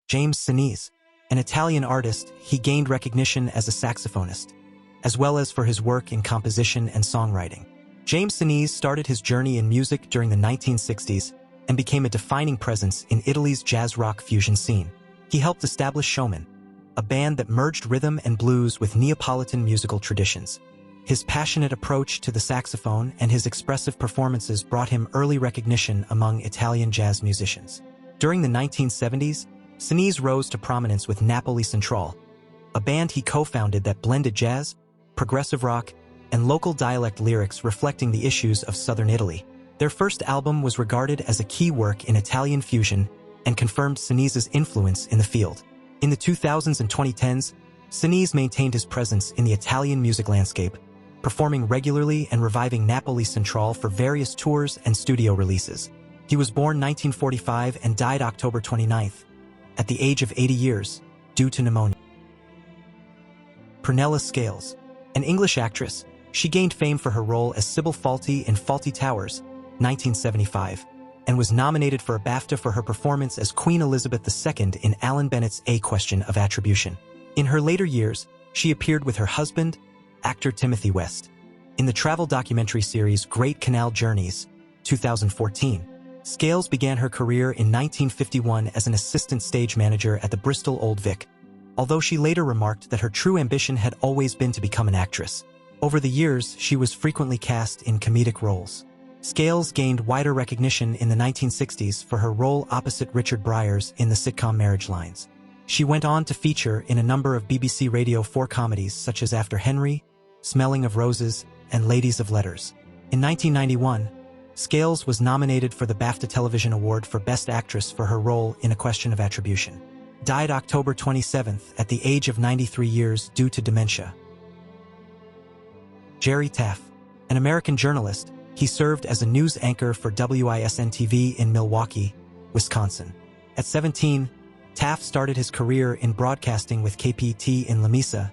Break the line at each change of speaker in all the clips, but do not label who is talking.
James Sinise. An Italian artist, he gained recognition as a saxophonist, as well as for his work in composition and songwriting. James Sinise started his journey in music during the 1960s and became a defining presence in Italy's jazz rock fusion scene. He helped establish Showman, a band that merged rhythm and blues with Neapolitan musical traditions. His passionate approach to the saxophone and his expressive performances brought him early recognition among Italian jazz musicians. During the 1970s, Sinise rose to prominence with Napoli Centrale, a band he co-founded that blended jazz, progressive rock, and local dialect lyrics reflecting the issues of southern Italy. Their first album was regarded as a key work in Italian fusion and confirmed Sinise's influence in the field. In the 2000s and 2010s, Sinise maintained his presence in the Italian music landscape, performing regularly and reviving Napoli Centrale for various tours and studio releases. He was born 1945 and died October 29th, at the age of 80 years, due to pneumonia. Prunella Scales. An English actress, she gained fame for her role as Sybil Fawlty in Fawlty Towers, 1975, and was nominated for a BAFTA for her performance as Queen Elizabeth II in Alan Bennett's A Question of Attribution. In her later years, she appeared with her husband, actor Timothy West, in the travel documentary series Great Canal Journeys, 2014. Scales began her career in 1951 as an assistant stage manager at the Bristol Old Vic, although she later remarked that her true ambition had always been to become an actress. Over the years, she was frequently cast in comedic roles. Scales gained wider recognition in the 1960s for her role opposite Richard Briers in the sitcom Marriage Lines. She went on to feature in a number of BBC Radio 4 comedies such as After Henry, Smelling of Roses, and Ladies of Letters. In 1991, Scales was nominated for the BAFTA Television Award for Best Actress for her role in A Question of Attribution. Died October 27th at the age of 93 years due to dementia. Jerry Taff. An American journalist, he served as a news anchor for WISN-TV in Milwaukee, Wisconsin. At 17, Taff started his career in broadcasting with KPT in Lamesa,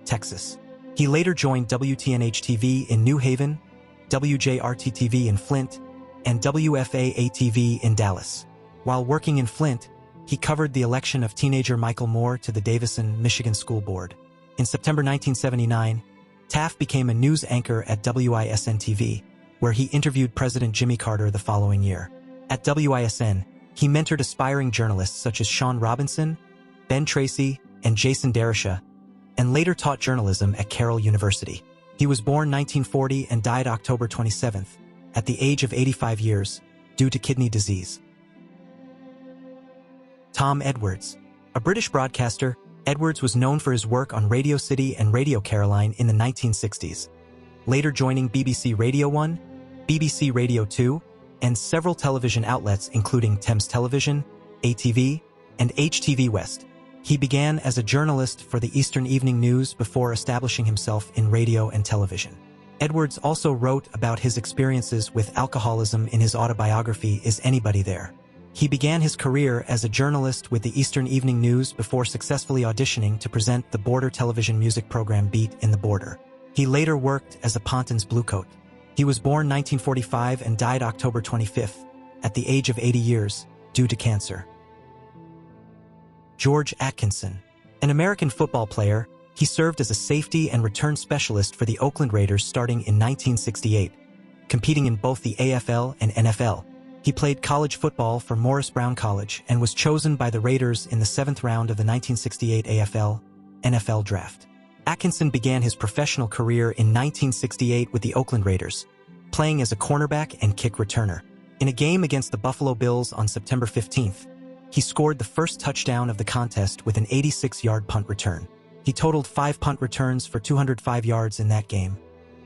Texas. He later joined WTNH-TV in New Haven, WJRT-TV in Flint, and WFAA-TV in Dallas. While working in Flint, he covered the election of teenager Michael Moore to the Davison, Michigan School Board. In September 1979, Taff became a news anchor at WISN-TV, where he interviewed President Jimmy Carter the following year. At WISN, he mentored aspiring journalists such as Sean Robinson, Ben Tracy, and Jason Darasha, and later taught journalism at Carroll University. He was born 1940 and died October 27th, at the age of 85 years, due to kidney disease. Tom Edwards. A British broadcaster, Edwards was known for his work on Radio City and Radio Caroline in the 1960s, later joining BBC Radio 1, BBC Radio 2, and several television outlets including Thames Television, ATV, and HTV West. He began as a journalist for the Eastern Evening News before establishing himself in radio and television. Edwards also wrote about his experiences with alcoholism in his autobiography Is Anybody There? He began his career as a journalist with the Eastern Evening News before successfully auditioning to present the Border television music program Beat in the Border. He later worked as a Ponton's Bluecoat. He was born 1945 and died October 25th, at the age of 80 years, due to cancer. George Atkinson. An American football player, he served as a safety and return specialist for the Oakland Raiders starting in 1968, competing in both the AFL and NFL. He played college football for Morris Brown College and was chosen by the Raiders in the 7th round of the 1968 AFL-NFL draft. Atkinson began his professional career in 1968 with the Oakland Raiders, playing as a cornerback and kick returner. In a game against the Buffalo Bills on September 15th, he scored the first touchdown of the contest with an 86-yard punt return. He totaled 5 punt returns for 205 yards in that game,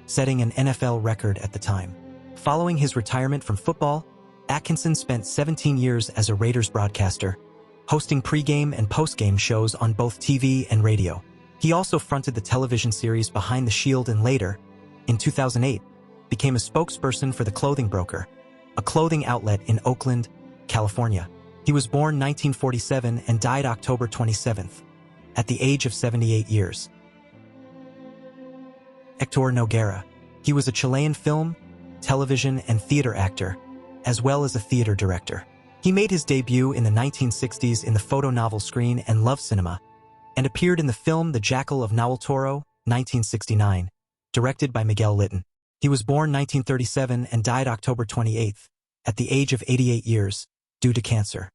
setting an NFL record at the time. Following his retirement from football, Atkinson spent 17 years as a Raiders broadcaster, hosting pregame and postgame shows on both TV and radio. He also fronted the television series Behind the Shield and later, in 2008, became a spokesperson for The Clothing Broker, a clothing outlet in Oakland, California. He was born 1947 and died October 27th, at the age of 78 years. Hector Noguera. He was a Chilean film, television, and theater actor, as well as a theater director. He made his debut in the 1960s in the photo novel Screen and Love Cinema, and appeared in the film The Jackal of Nahuel Toro, 1969, directed by Miguel Litton. He was born 1937 and died October 28, at the age of 88 years, due to cancer.